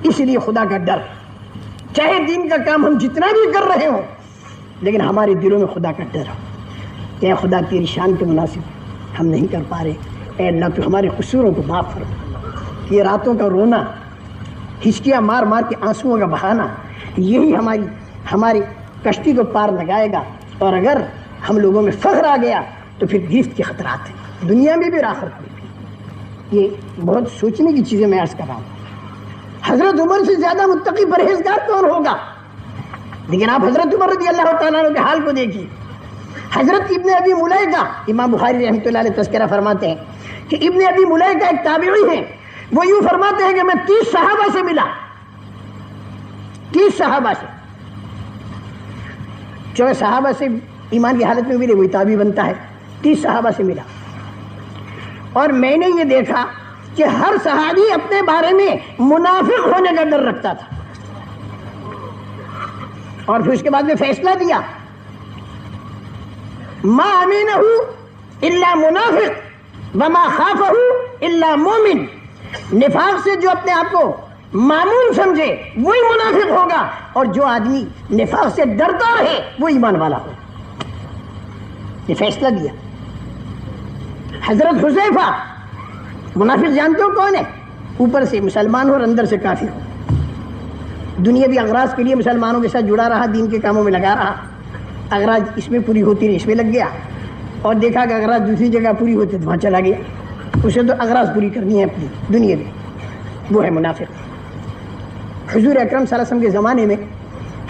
اس لیے خدا کا ڈر، چاہے دین کا کام ہم جتنا بھی کر رہے ہوں لیکن ہمارے دلوں میں خدا کا ڈر ہو کہ اے خدا تیری شان کے مناسب ہم نہیں کر پا رہے، اے اللہ تو ہمارے قصوروں کو معاف فرما۔ یہ راتوں کا رونا، ہچکیاں مار مار کے آنسوؤں کا بہانا، یہی ہماری کشتی کو پار لگائے گا، اور اگر ہم لوگوں میں فخر آ گیا تو پھر گرفت کے خطرات ہیں دنیا میں بھی اور آخرت میں بھی۔ یہ بہت سوچنے کی چیزیں میں عرض کر رہا ہوں۔ حضرت عمر سے زیادہ متقی پرہیزگار کون ہوگا؟ لیکن آپ حضرت عمر رضی اللہ تعالیٰ عنہ کے حال کو دیکھیے۔ حضرت ابن ابی ملیکہ، امام بخاری رحمۃ اللہ علیہ تذکرہ فرماتے ہیں کہ ابن ابی ملیکہ ایک تابعی ہیں، وہ یوں فرماتے ہیں کہ میں 30 صحابہ سے ملا، 30 صحابہ سے، جو صحابہ سے ایمان کی حالت میں ملے وہی تابعی بنتا ہے، 30 صحابہ سے ملا، اور میں نے یہ دیکھا کہ ہر صحابی اپنے بارے میں منافق ہونے کا ڈر رکھتا تھا، اور پھر اس کے بعد میں فیصلہ دیا ما امینہ الا منافق وما خافہ الا مومن، نفاق سے جو اپنے آپ کو معمول سمجھے وہی منافق ہوگا، اور جو آدمی نفاق سے ڈرتا رہے وہ ایمان والا ہو۔ یہ فیصلہ دیا۔ حضرت حذیفہ، منافق جانتے ہو کون ہے؟ اوپر سے مسلمان ہو اور اندر سے کافر ہو، دنیاوی اغراض کے لیے مسلمانوں کے ساتھ جڑا رہا، دین کے کاموں میں لگا رہا، اغراض اس میں پوری ہوتی رہی، اس میں لگ گیا، اور دیکھا کہ اغراض دوسری جگہ پوری ہوتی تو وہاں چلا گیا، اسے تو اغراض پوری کرنی ہے اپنی دنیا میں، وہ ہے منافق۔ حضور اکرم صلی اللہ علیہ وسلم کے زمانے میں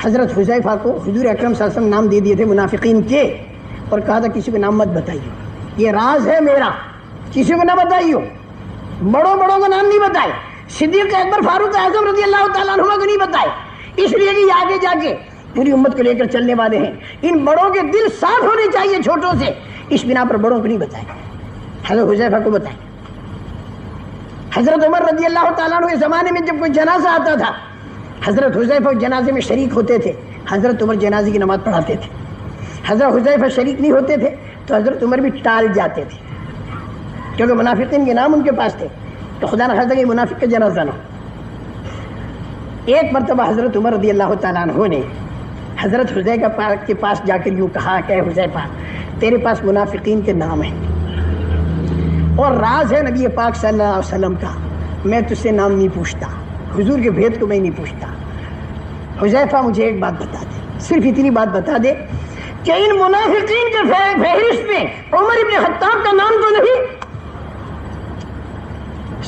حضرت حذیفہ کو حضور اکرم صلی اللہ علیہ وسلم نام دے دیے تھے منافقین کے، اور کہا تھا کسی کو نام مت بتائیے، یہ راز ہے میرا، کسی کو نہ بتائیے، بڑوں کو نام نہیں بتائے، صدیق اکبر فاروق اعظم رضی اللہ تعالیٰ عنہ کو نہیں بتائے، اس لیے کہ یہ آگے جا کے پوری امت کو لے کر چلنے والے ہیں، ان بڑوں کے دل صاف ہونے چاہیے چھوٹوں سے، اس بنا پر بڑوں کو نہیں بتائے، حضرت حذیفہ کو بتائے۔ حضرت عمر رضی اللہ تعالیٰ عنہ کے زمانے میں جب کوئی جنازہ آتا تھا، حضرت حذیفہ جنازے میں شریک ہوتے تھے، حضرت عمر جنازے کی نماز پڑھاتے تھے۔ حضرت حذیفہ شریک نہیں ہوتے تھے تو حضرت عمر بھی ٹال جاتے تھے، کیونکہ منافقین کے نام ان کے پاس تھے، تو خدا نہ خواستہ کہ منافق کا جنازہ نہ ہو۔ ایک مرتبہ حضرت عمر رضی اللہ تعالیٰ عنہ نے حضرت حذیفہ کے پاس جا کر یوں کہا کہ حذیفہ تیرے پاس منافقین کے نام ہیں اور راز ہے نبی پاک صلی اللہ علیہ وسلم کا، میں تجھ سے نام نہیں پوچھتا، حضور کے بھید کو میں نہیں پوچھتا، حذیفہ مجھے ایک بات بتا دے، صرف اتنی بات بتا دے کہ ان منافقین کے فہرست میں عمر ابن خطاب کا نام تو نہیں؟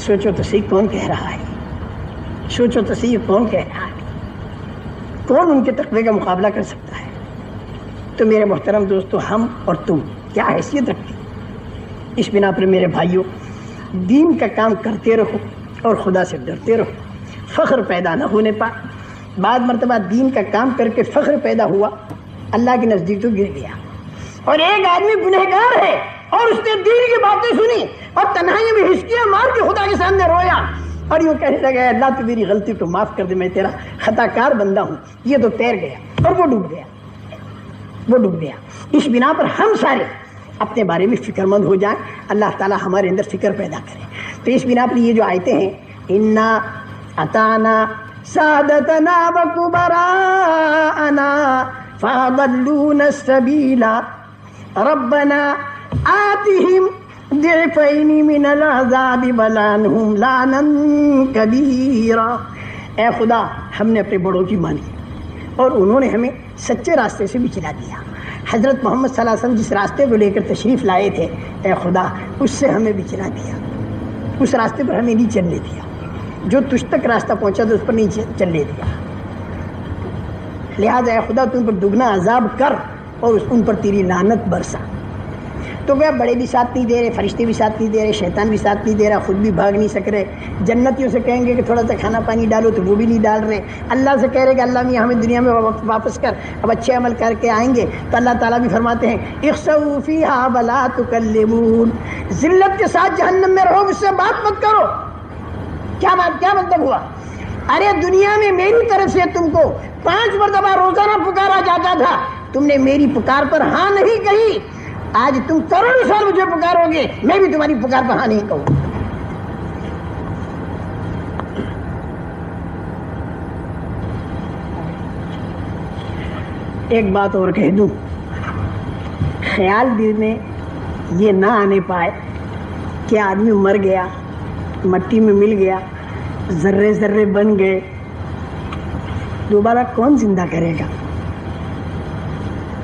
سوچو تو صحیح کون کہہ رہا ہے، سوچو تو صحیح کون کہہ رہا ہے، کون ان کے تقوی کا مقابلہ کر سکتا ہے؟ تو میرے محترم دوستو، ہم اور تم کیا حیثیت رکھتے ہیں؟ اس بنا پر میرے بھائیوں، دین کا کام کرتے رہو اور خدا سے ڈرتے رہو، فخر پیدا نہ ہونے پائے۔ بعد مرتبہ دین کا کام کر کے فخر پیدا ہوا، اللہ کے نزدیک تو گر گیا، اور ایک آدمی گنہگار ہے اور اس نے دین کی باتیں سنی اور تنہائی میں ہچکیاں مار کے خدا کے سامنے رویا اور یوں کہنے لگا اللہ تو میری غلطی کو معاف کر دے، میں تیرا خطا کار بندہ ہوں، یہ تو تیر گیا اور وہ ڈوب گیا، وہ ڈوب گیا۔ اس بنا پر ہم سارے اپنے بارے میں فکر مند ہو جائیں، اللہ تعالیٰ ہمارے اندر فکر پیدا کرے۔ تو اس بنا پر یہ جو آیتیں ہیں، انا اطعنا سادتنا وکبراءنا فاضلونا السبیل ربنا آتهم ضعفین من العذاب ولعنهم لعنا کبیرا۔ اے خدا، ہم نے اپنے بڑوں کی مانی اور انہوں نے ہمیں سچے راستے سے بھی چلا دیا۔ حضرت محمد صلی اللہ علیہ وسلم جس راستے کو لے کر تشریف لائے تھے، اے خدا اس سے ہمیں بھی چلا دیا، اس راستے پر ہمیں نہیں چلنے دیا، جو تجھ تک راستہ پہنچا تو اس پر نہیں چلنے دیا۔ لہٰذا اے خدا تم پر دگنا عذاب کر اور ان پر تیری لعنت برسا۔ تو وہ بڑے بھی ساتھ نہیں دے رہے، فرشتے بھی ساتھ نہیں دے رہے، شیطان بھی ساتھ نہیں دے رہا، خود بھی بھاگ نہیں سک رہے، جنتیوں سے کہیں گے کہ تھوڑا سا کھانا پانی ڈالو تو وہ بھی نہیں ڈال رہے، اللہ سے کہہ رہے کہ اللہ میاں ہمیں دنیا میں واپس کر، اب اچھے عمل کر کے آئیں گے، تو اللہ تعالیٰ بھی فرماتے ہیں اخسؤوا فیہا ولا تکلمون، ذلت کے ساتھ جہنم میں رہو، مجھ سے بات مت کرو۔ کیا مطلب ہوا؟ ارے دنیا میں میری طرف سے تم کو 5 مرتبہ روزانہ پکارا جاتا تھا، تم نے میری پکار پر ہاں نہیں کہی، آج تم کروڑوں سال مجھے پکارو گے، میں بھی تمہاری پکار پر ہاں نہیں کہوں۔ ایک بات اور کہہ دوں، خیال دل میں یہ نہ آنے پائے کہ آدمی مر گیا، مٹی میں مل گیا، ذرے ذرے بن گئے، دوبارہ کون زندہ کرے گا؟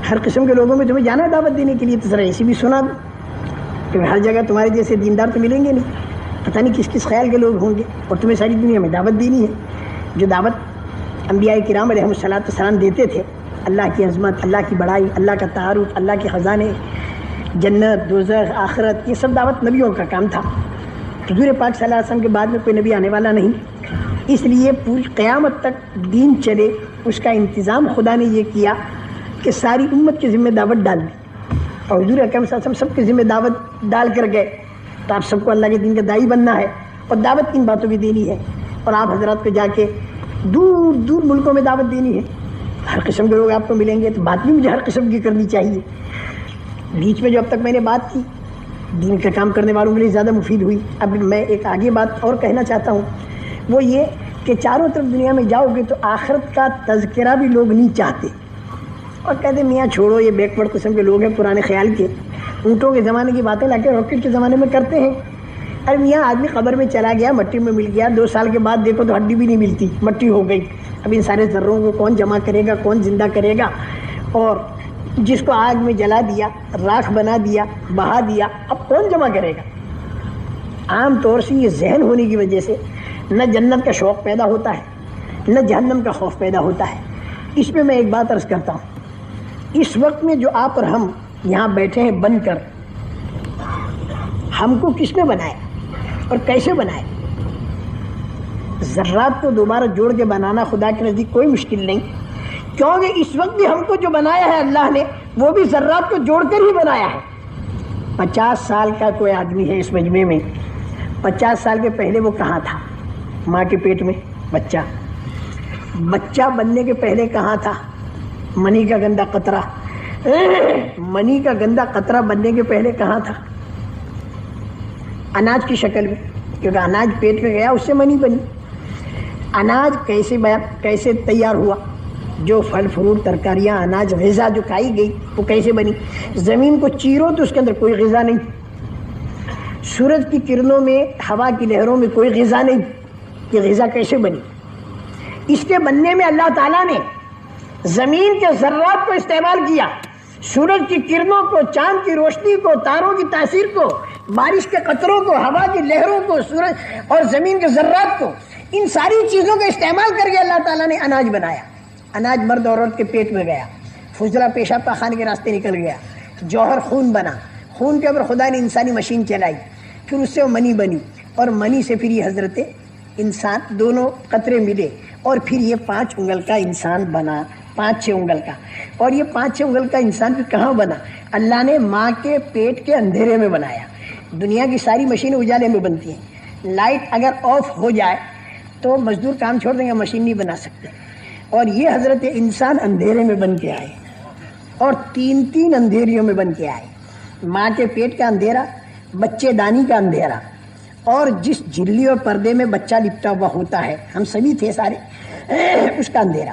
ہر قسم کے لوگوں میں تمہیں جانا ہے دعوت دینے کے لیے، تو ذرا ایسی بھی سنا دو کہ ہر جگہ تمہارے جیسے دیندار تو ملیں گے نہیں، پتہ نہیں کس کس خیال کے لوگ ہوں گے، اور تمہیں ساری دنیا میں دعوت دینی ہے۔ جو دعوت انبیاء کرام علیہ السلام دیتے تھے، اللہ کی عظمت، اللہ کی بڑائی، اللہ کا تعارف، اللہ کے خزانے، جنت، دوزخ، آخرت، یہ سب دعوت نبیوں کا کام تھا۔ حضور پاک صلی اللہ علیہ وسلم کے بعد میں کوئی نبی آنے والا نہیں، اس لیے پوری قیامت تک دین چلے، اس کا انتظام خدا نے یہ کیا کہ ساری امت کی ذمہ دعوت ڈال دی، اور حضور اکرم صلی اللہ علیہ وسلم سب کی ذمہ دعوت ڈال کر گئے۔ تو آپ سب کو اللہ کے دین کا داعی بننا ہے، اور دعوت کن باتوں کی دینی ہے، اور آپ حضرات کو جا کے دور دور ملکوں میں دعوت دینی ہے۔ ہر قسم کے لوگ آپ کو ملیں گے، تو بات بھی مجھے ہر قسم کی کرنی چاہیے۔ بیچ میں جو اب تک میں نے بات کی دین کا کام کرنے والوں کے لیے زیادہ مفید ہوئی، اب میں ایک آگے بات اور کہنا چاہتا ہوں، وہ یہ کہ چاروں طرف دنیا میں جاؤ گے تو آخرت کا تذکرہ بھی لوگ نہیں چاہتے، اور کہتے میاں چھوڑو، یہ بیکورڈ قسم کے لوگ ہیں، پرانے خیال کے، اونٹوں کے زمانے کی باتیں لا کے راکٹ کے زمانے میں کرتے ہیں۔ ارے میاں آدمی قبر میں چلا گیا، مٹی میں مل گیا، 2 سال کے بعد دیکھو تو ہڈی بھی نہیں ملتی، مٹی ہو گئی۔ اب ان سارے ذروں کو کون جمع کرے گا، کون زندہ کرے گا؟ اور جس کو آگ میں جلا دیا، راکھ بنا دیا، بہا دیا، اب کون جمع کرے گا؟ عام طور سے یہ ذہن ہونے کی وجہ سے نہ جنت کا شوق پیدا ہوتا ہے، نہ جہنم کا خوف پیدا ہوتا ہے۔ اس میں میں ایک بات عرض کرتا ہوں، اس وقت میں جو آپ اور ہم یہاں بیٹھے ہیں بن کر، ہم کو کس نے بنایا اور کیسے بنایا؟ ذرات کو دوبارہ جوڑ کے بنانا خدا کے نزدیک کوئی مشکل نہیں، کیونکہ اس وقت بھی ہم کو جو بنایا ہے اللہ نے، وہ بھی ذرات کو جوڑ کر ہی بنایا ہے۔ 50 سال کا کوئی آدمی ہے اس مجمع میں، 50 سال کے پہلے وہ کہاں تھا؟ ماں کے پیٹ میں بچہ بننے کے پہلے کہاں تھا؟ منی کا گندا قطرہ، منی کا گندا قطرہ بننے کے پہلے کہاں تھا؟ اناج کی شکل میں، کیونکہ اناج پیٹ میں گیا، اس سے منی بنی۔ اناج کیسے تیار ہوا؟ جو پھل فروٹ، ترکاریاں، اناج، غذا جو کھائی گئی، وہ کیسے بنی؟ زمین کو چیرو تو اس کے اندر کوئی غذا نہیں، سورج کی کرنوں میں، ہوا کی لہروں میں کوئی غذا نہیں، یہ غذا کیسے بنی؟ اس کے بننے میں اللہ تعالیٰ نے زمین کے ذرات کو استعمال کیا، سورج کی کرنوں کو، چاند کی روشنی کو، تاروں کی تاثیر کو، بارش کے قطروں کو، ہوا کی لہروں کو، سورج اور زمین کے ذرات کو، ان ساری چیزوں کا استعمال کر کے اللہ تعالیٰ نے اناج بنایا۔ اناج مرد اور عورت کے پیٹ میں گیا، فضلہ پیشاب پاخانے کے راستے نکل گیا، جوہر خون بنا، خون کے اوپر خدا نے انسانی مشین چلائی، پھر اس سے وہ منی بنی، اور منی سے پھر یہ حضرت انسان دونوں قطرے ملے، اور پھر یہ 5 انگل کا انسان بنا، 5-6 انگل کا۔ اور یہ 5-6 انگل کا انسان پھر کہاں بنا؟ اللہ نے ماں کے پیٹ کے اندھیرے میں بنایا۔ دنیا کی ساری مشینیں اجالے میں بنتی ہیں، لائٹ اگر آف ہو جائے تو مزدور کام چھوڑ دیں گے، مشین نہیں بنا سکتے۔ اور یہ حضرت انسان اندھیرے میں بن کے آئے، اور 3 اندھیریوں میں بن کے آئے، ماں کے پیٹ کا اندھیرا، بچے دانی کا اندھیرا، اور جس جھلی اور پردے میں بچہ لپٹا ہوا ہوتا ہے، ہم سبھی تھے سارے، اس کا اندھیرا۔